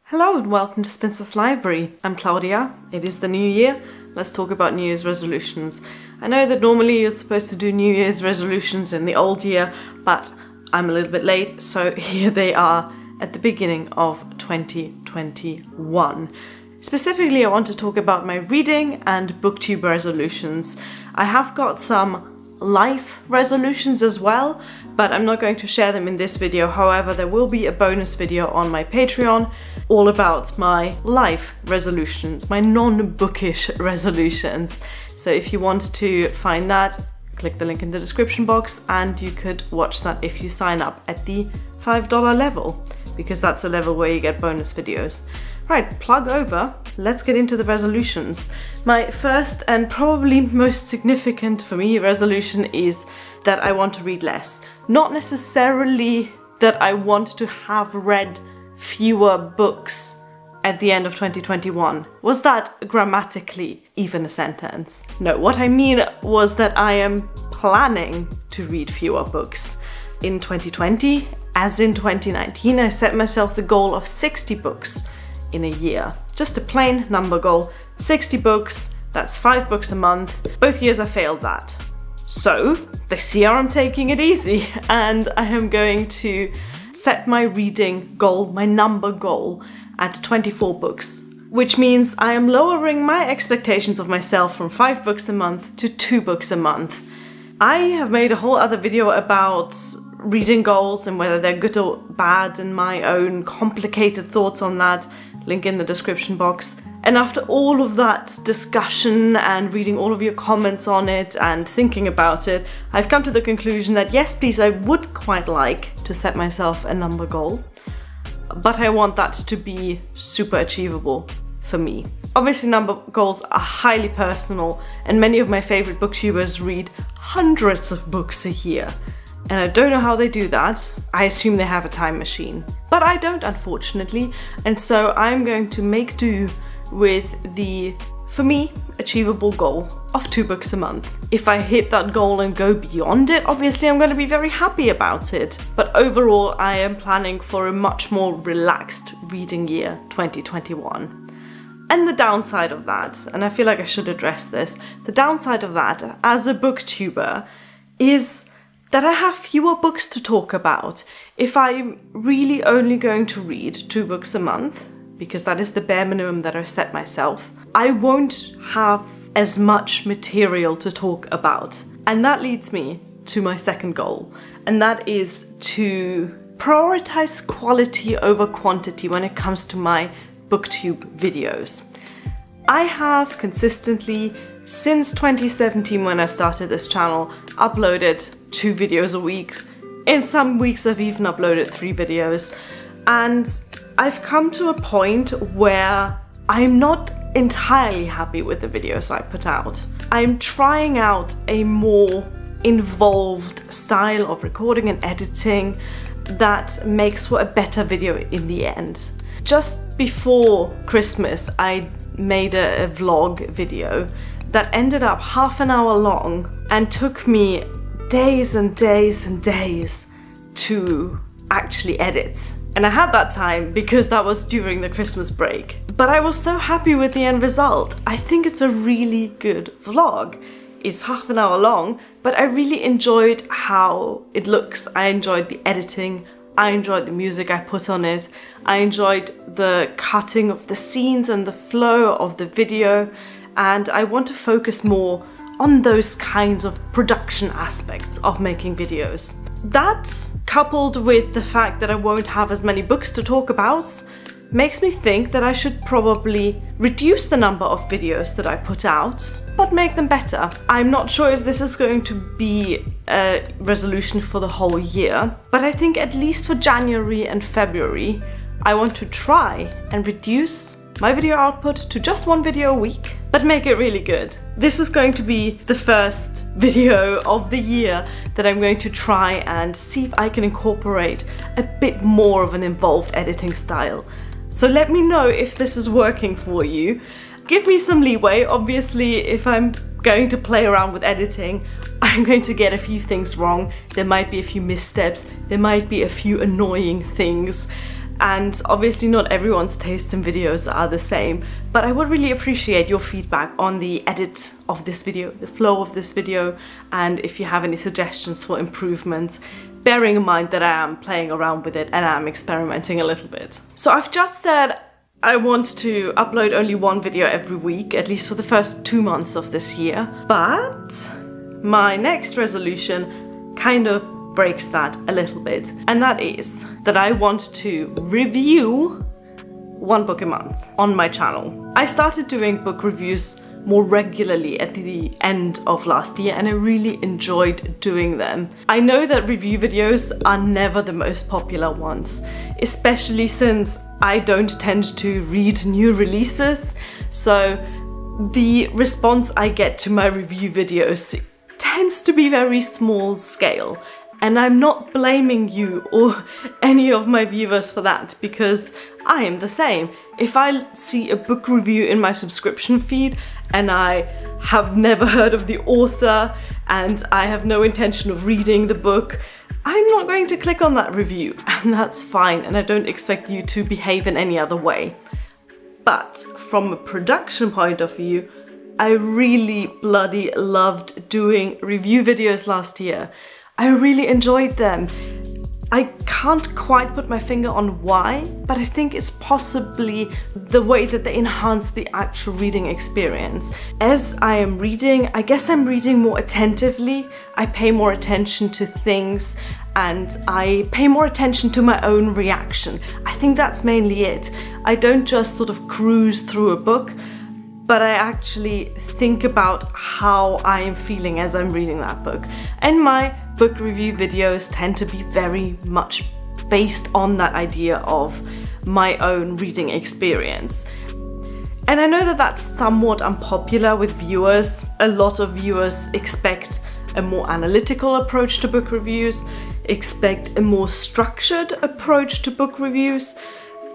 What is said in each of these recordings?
Hello and welcome to Spinster's Library. I'm Claudia. It is the new year. Let's talk about New Year's resolutions. I know that normally you're supposed to do New Year's resolutions in the old year, but I'm a little bit late, so here they are at the beginning of 2021. Specifically, I want to talk about my reading and booktube resolutions. I have got some life resolutions as well, but I'm not going to share them in this video. However, there will be a bonus video on my Patreon all about my life resolutions, my non-bookish resolutions. So if you want to find that, click the link in the description box and you could watch that if you sign up at the $5 level, because that's a level where you get bonus videos. Right, plug over, let's get into the resolutions. My first and probably most significant for me resolution is that I want to read less. Not necessarily that I want to have read fewer books at the end of 2021. Was that grammatically even a sentence? No, what I mean was that I am planning to read fewer books. In 2020, as in 2019, I set myself the goal of 60 books in a year. Just a plain number goal, 60 books, that's 5 books a month. Both years I failed that. So this year I'm taking it easy and I am going to set my reading goal, my number goal, at 24 books, which means I am lowering my expectations of myself from 5 books a month to 2 books a month. I have made a whole other video about reading goals and whether they're good or bad and my own complicated thoughts on that, link in the description box. And after all of that discussion and reading all of your comments on it and thinking about it, I've come to the conclusion that yes, please, I would quite like to set myself a number goal, but I want that to be super achievable for me. Obviously, number goals are highly personal and many of my favorite booktubers read hundreds of books a year. And I don't know how they do that. I assume they have a time machine. But I don't, unfortunately. And so I'm going to make do with the, for me, achievable goal of 2 books a month. If I hit that goal and go beyond it, obviously I'm going to be very happy about it. But overall, I am planning for a much more relaxed reading year, 2021. And the downside of that, and I feel like I should address this, the downside of that as a booktuber is that I have fewer books to talk about. If I'm really only going to read 2 books a month, because that is the bare minimum that I set myself, I won't have as much material to talk about. And that leads me to my second goal, and that is to prioritize quality over quantity when it comes to my booktube videos. I have consistently, since 2017 when I started this channel, uploaded 2 videos a week. In some weeks I've even uploaded 3 videos. And I've come to a point where I'm not entirely happy with the videos I put out. I'm trying out a more involved style of recording and editing that makes for a better video in the end. Just before Christmas I made a vlog video that ended up half an hour long and took me days and days and days to actually edit. And I had that time because that was during the Christmas break. But I was so happy with the end result. I think it's a really good vlog. It's half an hour long, but I really enjoyed how it looks. I enjoyed the editing. I enjoyed the music I put on it. I enjoyed the cutting of the scenes and the flow of the video. And I want to focus more on those kinds of production aspects of making videos. That, coupled with the fact that I won't have as many books to talk about, makes me think that I should probably reduce the number of videos that I put out, but make them better. I'm not sure if this is going to be a resolution for the whole year, but I think at least for January and February, I want to try and reduce my video output to just 1 video a week, but make it really good. This is going to be the first video of the year that I'm going to try and see if I can incorporate a bit more of an involved editing style. So let me know if this is working for you. Give me some leeway. Obviously, if I'm going to play around with editing, I'm going to get a few things wrong. There might be a few missteps. There might be a few annoying things. and obviously not everyone's tastes in videos are the same, but I would really appreciate your feedback on the edit of this video, the flow of this video, and if you have any suggestions for improvement, bearing in mind that I am playing around with it and I'm experimenting a little bit. So I've just said I want to upload only one video every week, at least for the first 2 months of this year, but my next resolution kind of breaks that a little bit, and that is that I want to review one book a month on my channel. I started doing book reviews more regularly at the end of last year, and I really enjoyed doing them. I know that review videos are never the most popular ones, especially since I don't tend to read new releases, so the response I get to my review videos tends to be very small scale. And I'm not blaming you or any of my viewers for that, because I am the same. If I see a book review in my subscription feed and I have never heard of the author and I have no intention of reading the book, I'm not going to click on that review, and that's fine, and I don't expect you to behave in any other way. But from a production point of view, I really bloody loved doing review videos last year. I really enjoyed them. I can't quite put my finger on why, but I think it's possibly the way that they enhance the actual reading experience. As I am reading, I guess I'm reading more attentively. I pay more attention to things and I pay more attention to my own reaction. I think that's mainly it. I don't just sort of cruise through a book, but I actually think about how I am feeling as I'm reading that book. And my book review videos tend to be very much based on that idea of my own reading experience. And I know that that's somewhat unpopular with viewers. A lot of viewers expect a more analytical approach to book reviews, expect a more structured approach to book reviews.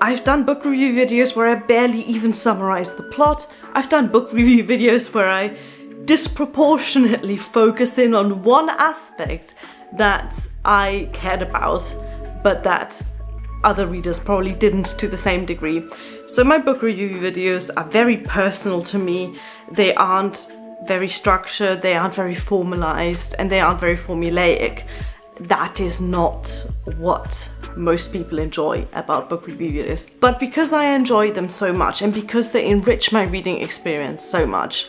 I've done book review videos where I barely even summarize the plot. I've done book review videos where I disproportionately focus in on one aspect that I cared about, but that other readers probably didn't to the same degree. So my book review videos are very personal to me. They aren't very structured, they aren't very formalized, and they aren't very formulaic. That is not what most people enjoy about book review videos. But because I enjoy them so much and because they enrich my reading experience so much,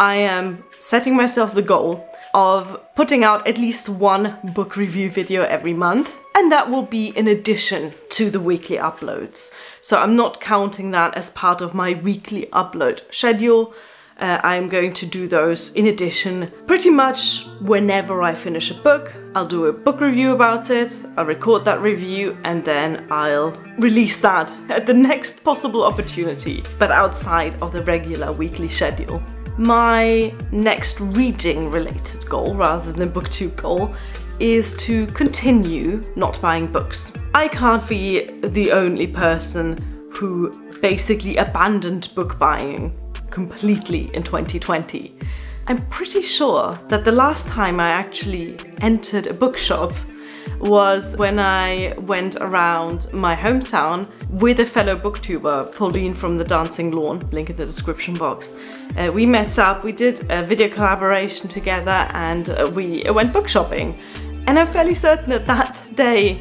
I am setting myself the goal of putting out at least one book review video every month, and that will be in addition to the weekly uploads. So I'm not counting that as part of my weekly upload schedule. I'm going to do those in addition pretty much whenever I finish a book. I'll do a book review about it, I'll record that review, and then I'll release that at the next possible opportunity, but outside of the regular weekly schedule. My next reading related goal, rather than booktube goal, is to continue not buying books. I can't be the only person who basically abandoned book buying completely in 2020. I'm pretty sure that the last time I actually entered a bookshop was when I went around my hometown with a fellow booktuber, Pauline from The Dancing Lawn, link in the description box. We met up, we did a video collaboration together, and we went book shopping. And I'm fairly certain that that day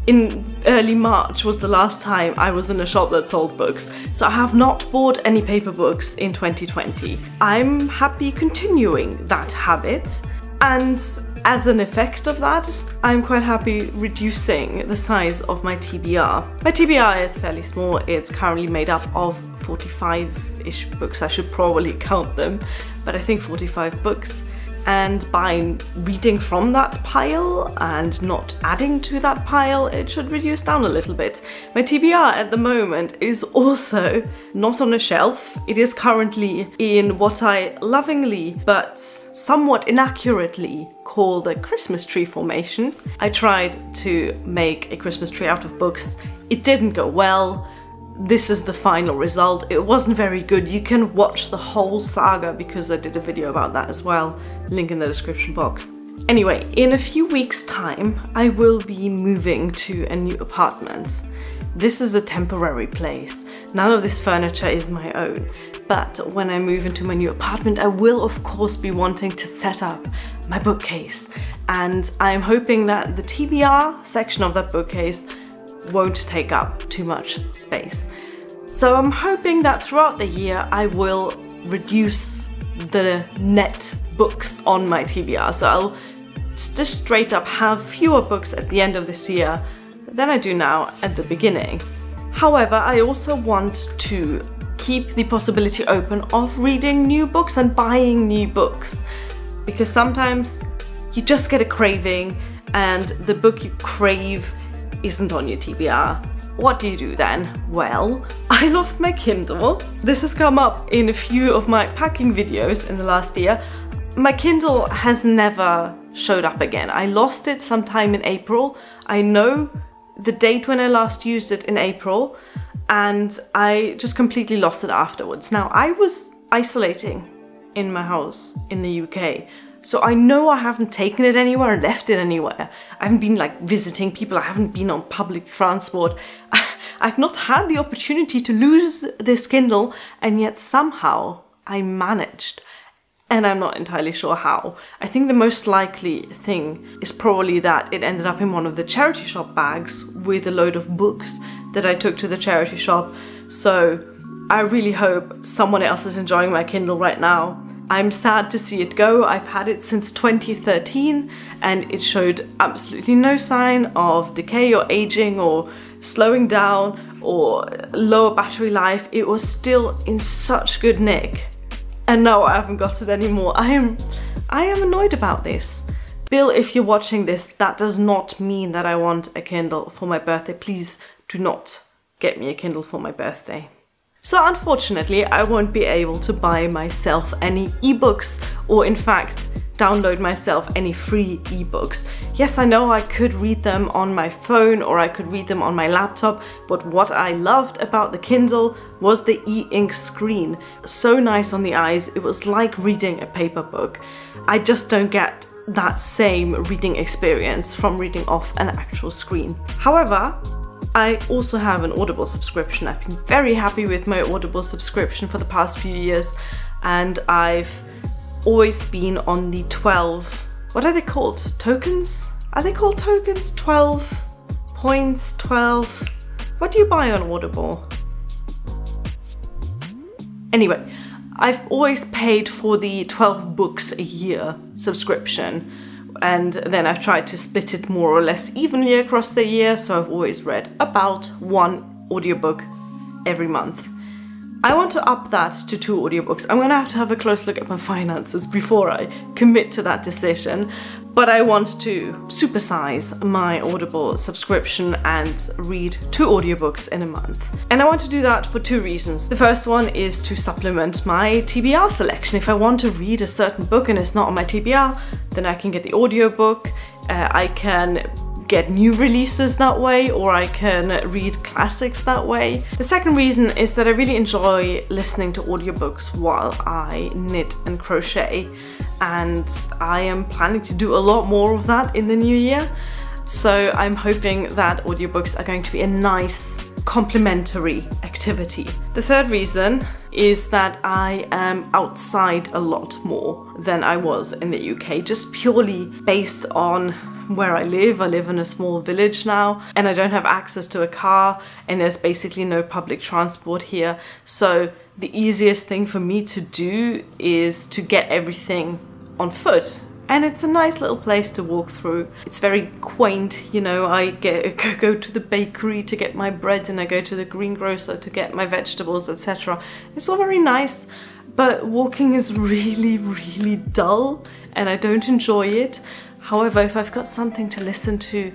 in early March was the last time I was in a shop that sold books. So I have not bought any paper books in 2020. I'm happy continuing that habit, and as an effect of that, I'm quite happy reducing the size of my TBR. My TBR is fairly small. It's currently made up of 45-ish books. I should probably count them, but I think 45 books. And by reading from that pile and not adding to that pile, it should reduce down a little bit. My TBR at the moment is also not on a shelf. It is currently in what I lovingly but somewhat inaccurately call the Christmas tree formation. I tried to make a Christmas tree out of books. It didn't go well. This is the final result. It wasn't very good. You can watch the whole saga because I did a video about that as well. Link in the description box. Anyway, in a few weeks' time, I will be moving to a new apartment. this is a temporary place. None of this furniture is my own. But when I move into my new apartment, I will of course be wanting to set up my bookcase. And I'm hoping that the TBR section of that bookcase won't take up too much space. So I'm hoping that throughout the year I will reduce the net books on my TBR. So I'll just straight up have fewer books at the end of this year than I do now at the beginning. However, I also want to keep the possibility open of reading new books and buying new books, because sometimes you just get a craving and the book you crave isn't on your TBR. What do you do then? Well, I lost my Kindle. This has come up in a few of my packing videos in the last year. My Kindle has never showed up again. I lost it sometime in April. I know the date when I last used it in April, and I just completely lost it afterwards. Now, I was isolating in my house in the UK, so I know I haven't taken it anywhere and left it anywhere. I haven't been like visiting people, I haven't been on public transport. I've not had the opportunity to lose this Kindle, and yet somehow I managed. And I'm not entirely sure how. I think the most likely thing is probably that it ended up in one of the charity shop bags with a load of books that I took to the charity shop. So I really hope someone else is enjoying my Kindle right now. I'm sad to see it go. I've had it since 2013 and it showed absolutely no sign of decay or aging or slowing down or lower battery life. It was still in such good nick. And no, I haven't got it anymore. I am annoyed about this. Bill, if you're watching this, that does not mean that I want a Kindle for my birthday. Please do not get me a Kindle for my birthday. So unfortunately, I won't be able to buy myself any ebooks, or in fact, download myself any free ebooks. Yes, I know I could read them on my phone or I could read them on my laptop, but what I loved about the Kindle was the e-ink screen. So nice on the eyes, it was like reading a paper book. I just don't get that same reading experience from reading off an actual screen. However, I also have an Audible subscription. I've been very happy with my Audible subscription for the past few years, and I've always been on the 12, what are they called? Tokens? Are they called tokens? 12 points, 12. What do you buy on Audible? Anyway, I've always paid for the 12 books a year subscription, and then I've tried to split it more or less evenly across the year, so I've always read about one audiobook every month. I want to up that to 2 audiobooks. I'm gonna have to have a close look at my finances before I commit to that decision, but I want to supersize my Audible subscription and read 2 audiobooks in a month. And I want to do that for 2 reasons. The first one is to supplement my TBR selection. If I want to read a certain book and it's not on my TBR, then I can get the audiobook. I can get new releases that way, or I can read classics that way. The second reason is that I really enjoy listening to audiobooks while I knit and crochet, and I am planning to do a lot more of that in the new year. So I'm hoping that audiobooks are going to be a nice complementary activity. The third reason is that I am outside a lot more than I was in the UK, just purely based on where I live. I live in a small village now and I don't have access to a car, and there's basically no public transport here. So the easiest thing for me to do is to get everything on foot. And it's a nice little place to walk through. It's very quaint, you know, I go to the bakery to get my bread, and I go to the greengrocer to get my vegetables, etc. It's all very nice, but walking is really, really dull and I don't enjoy it. However, if I've got something to listen to,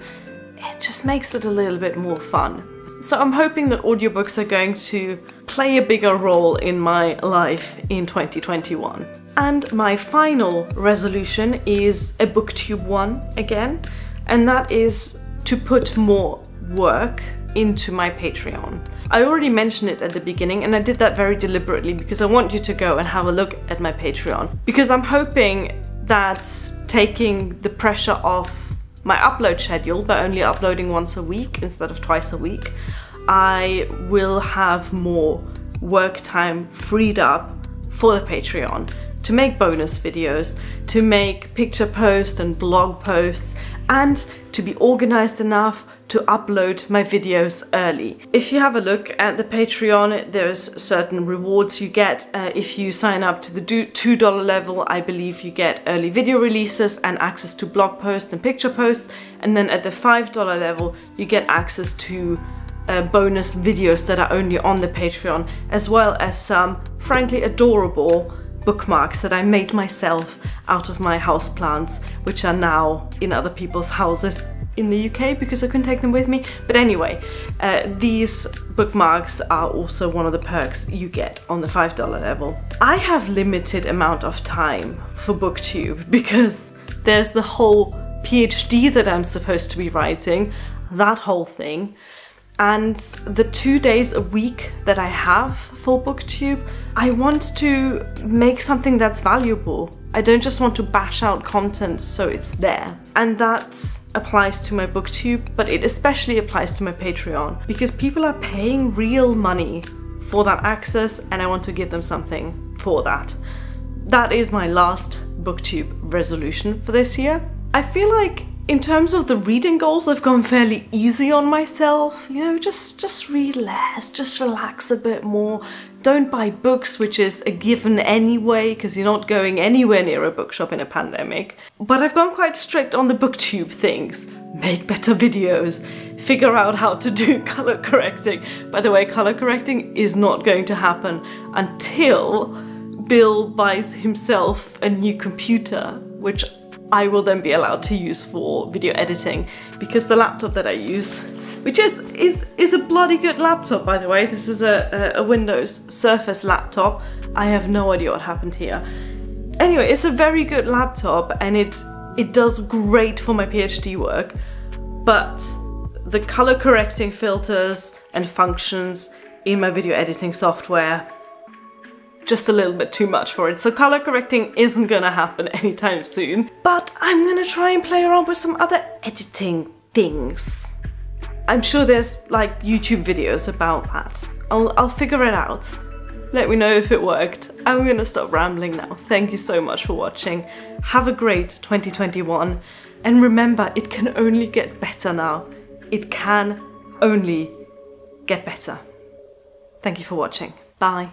it just makes it a little bit more fun. So I'm hoping that audiobooks are going to play a bigger role in my life in 2021. And my final resolution is a booktube one again, and that is to put more work into my Patreon. I already mentioned it at the beginning, and I did that very deliberately because I want you to go and have a look at my Patreon, because I'm hoping that taking the pressure off my upload schedule by only uploading once a week instead of twice a week, I will have more work time freed up for the Patreon to make bonus videos, to make picture posts and blog posts, and to be organized enough to upload my videos early. If you have a look at the Patreon, there's certain rewards you get. If you sign up to the $2 level, I believe you get early video releases and access to blog posts and picture posts. And then at the $5 level, you get access to bonus videos that are only on the Patreon, as well as some frankly adorable bookmarks that I made myself out of my houseplants, which are now in other people's houses in the UK because I couldn't take them with me. But anyway, these bookmarks are also one of the perks you get on the $5 level. I have limited amount of time for BookTube because there's the whole PhD that I'm supposed to be writing, that whole thing. And the 2 days a week that I have for BookTube, I want to make something that's valuable. I don't just want to bash out content so it's there. And that applies to my BookTube, but it especially applies to my Patreon, because people are paying real money for that access and I want to give them something for that. That is my last BookTube resolution for this year. I feel like in terms of the reading goals, I've gone fairly easy on myself. You know, just read less, just relax a bit more. Don't buy books, which is a given anyway, because you're not going anywhere near a bookshop in a pandemic. But I've gone quite strict on the BookTube things. Make better videos. Figure out how to do color correcting. By the way, color correcting is not going to happen until Bill buys himself a new computer, which I will then be allowed to use for video editing, because the laptop that I use, which is a bloody good laptop, by the way. This is a Windows Surface laptop. I have no idea what happened here. Anyway, it's a very good laptop and it does great for my PhD work, but the color correcting filters and functions in my video editing software, just a little bit too much for it. So color correcting isn't gonna happen anytime soon, but I'm gonna try and play around with some other editing things. I'm sure there's like YouTube videos about that. I'll figure it out. Let me know if it worked. I'm gonna stop rambling now. Thank you so much for watching. Have a great 2021. And remember, it can only get better now. It can only get better. Thank you for watching. Bye.